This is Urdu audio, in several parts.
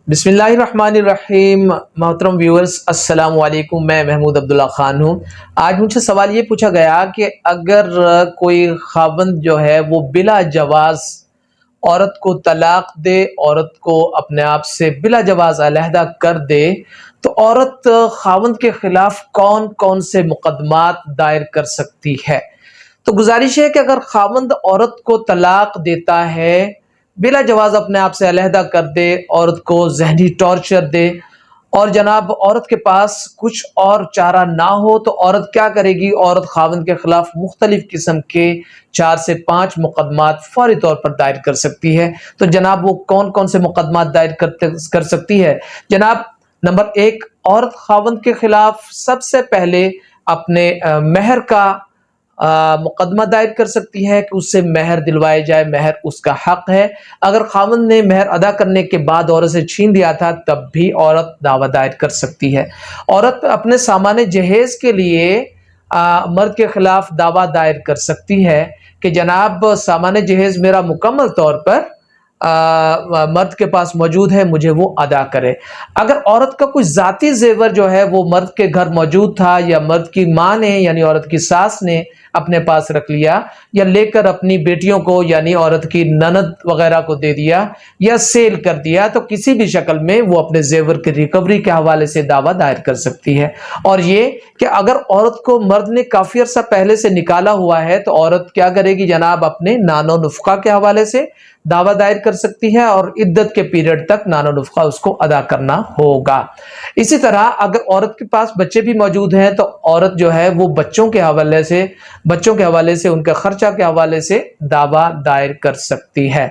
بسم اللہ الرحمن الرحیم۔ محترم ویورز السلام علیکم، میں محمود عبداللہ خان ہوں۔ آج مجھ سے سوال یہ پوچھا گیا کہ اگر کوئی خاوند جو ہے وہ بلا جواز عورت کو طلاق دے، عورت کو اپنے آپ سے بلا جواز علیحدہ کر دے، تو عورت خاوند کے خلاف کون کون سے مقدمات دائر کر سکتی ہے؟ تو گزارش ہے کہ اگر خاوند عورت کو طلاق دیتا ہے، بلا جواز اپنے آپ سے علیحدہ کر دے، عورت کو ذہنی ٹارچر دے، اور جناب عورت کے پاس کچھ اور چارہ نہ ہو، تو عورت کیا کرے گی؟ عورت خاوند کے خلاف مختلف قسم کے 4 سے 5 مقدمات فوری طور پر دائر کر سکتی ہے۔ تو جناب وہ کون کون سے مقدمات دائر کر سکتی ہے؟ جناب نمبر 1، عورت خاوند کے خلاف سب سے پہلے اپنے مہر کا مقدمہ دائر کر سکتی ہے کہ اس سے مہر دلوائے جائے، مہر اس کا حق ہے۔ اگر خاوند نے مہر ادا کرنے کے بعد عورت سے چھین لیا تھا تب بھی عورت دعویٰ دائر کر سکتی ہے۔ عورت اپنے سامان جہیز کے لیے مرد کے خلاف دعویٰ دائر کر سکتی ہے کہ جناب سامان جہیز میرا مکمل طور پر مرد کے پاس موجود ہے، مجھے وہ ادا کرے۔ اگر عورت کا کوئی ذاتی زیور جو ہے وہ مرد کے گھر موجود تھا، یا مرد کی ماں نے یعنی عورت کی ساس نے اپنے پاس رکھ لیا، یا لے کر اپنی بیٹیوں کو یعنی عورت کی نند وغیرہ کو دے دیا، یا سیل کر دیا، تو کسی بھی شکل میں وہ اپنے زیور کی ریکوری کے حوالے سے دعویٰ دائر کر سکتی ہے۔ اور یہ کہ اگر عورت کو مرد نے کافی عرصہ پہلے سے نکالا ہوا ہے تو عورت کیا کرے گی؟ جناب اپنے نان و نفقہ کے حوالے سے دعویٰ دائر کر سکتی ہے، اور عدت کے پیریڈ تک نان و نفقہ اس کو ادا کرنا ہوگا۔ اسی طرح اگر عورت کے پاس بچے بھی موجود ہیں تو عورت جو ہے وہ بچوں کے حوالے سے ان کے خرچہ کے حوالے سے دعویٰ دائر کر سکتی ہے۔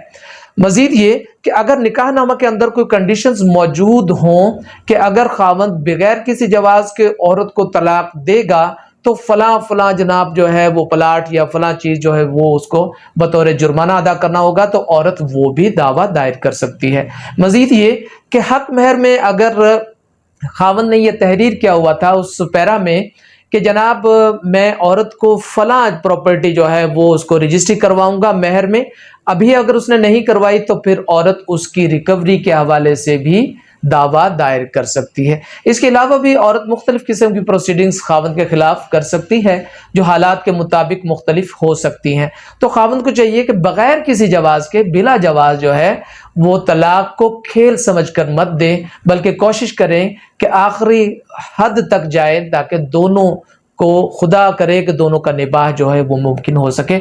مزید یہ کہ اگر نکاح نامہ کے اندر کوئی کنڈیشنز موجود ہوں کہ اگر خاوند بغیر کسی جواز کے عورت کو طلاق دے گا تو فلاں جناب جو ہے وہ پلاٹ یا فلاں چیز جو ہے وہ اس کو بطور جرمانہ ادا کرنا ہوگا، تو عورت وہ بھی دعویٰ دائر کر سکتی ہے۔ مزید یہ کہ حق مہر میں اگر خاوند نے یہ تحریر کیا ہوا تھا اس پیرا میں کہ جناب میں عورت کو فلاں پراپرٹی جو ہے وہ اس کو رجسٹری کرواؤں گا مہر میں، ابھی اگر اس نے نہیں کروائی تو پھر عورت اس کی ریکوری کے حوالے سے بھی دعویٰ دائر کر سکتی ہے۔ اس کے علاوہ بھی عورت مختلف قسم کی پروسیڈنگز خاوند کے خلاف کر سکتی ہے جو حالات کے مطابق مختلف ہو سکتی ہیں۔ تو خاوند کو چاہیے کہ بغیر کسی جواز کے بلا جواز جو ہے وہ طلاق کو کھیل سمجھ کر مت دے، بلکہ کوشش کریں کہ آخری حد تک جائے تاکہ دونوں کو خدا کرے کہ دونوں کا نباہ جو ہے وہ ممکن ہو سکے۔